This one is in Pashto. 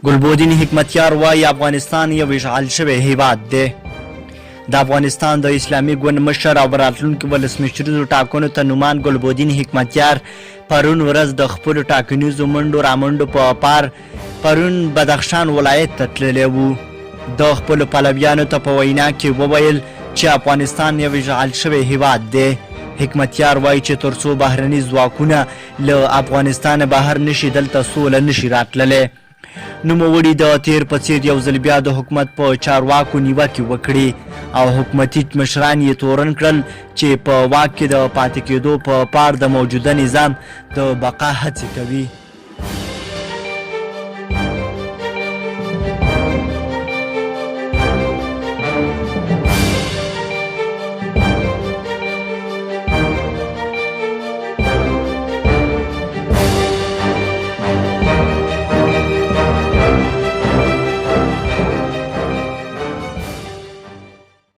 ګلبودین حکمتیار وایي افغانستان یو اشغال شوی هیواد دی. د افغانستان د اسلامي ګوند مشر او راتلونکي ولسمشریزو ټاکنو ته نومان ګلبودین حکمتیار پرون ورځ د خپلو ټاکنیزو منډو رامنډو په پار پرون بدخشان ولایت ته تللی و. د خپلو پلویانو ته په وینا کې وویل چې افغانستان یو اشغال شوی هیواد دی. حکمتیار وایي چې تر څو بهرني ځواکونه له افغانستانه بهر نشي دلته سوله نشي راتللی. نوموړي د تیر په څیر یو ځل بیا د حکومت په چارواکو نیوکې وکړې او حکومتي مشران یې تورن کړل چې په واک کې د پاتې کېدو په پار د موجوده نظام د بقا هڅې کوي.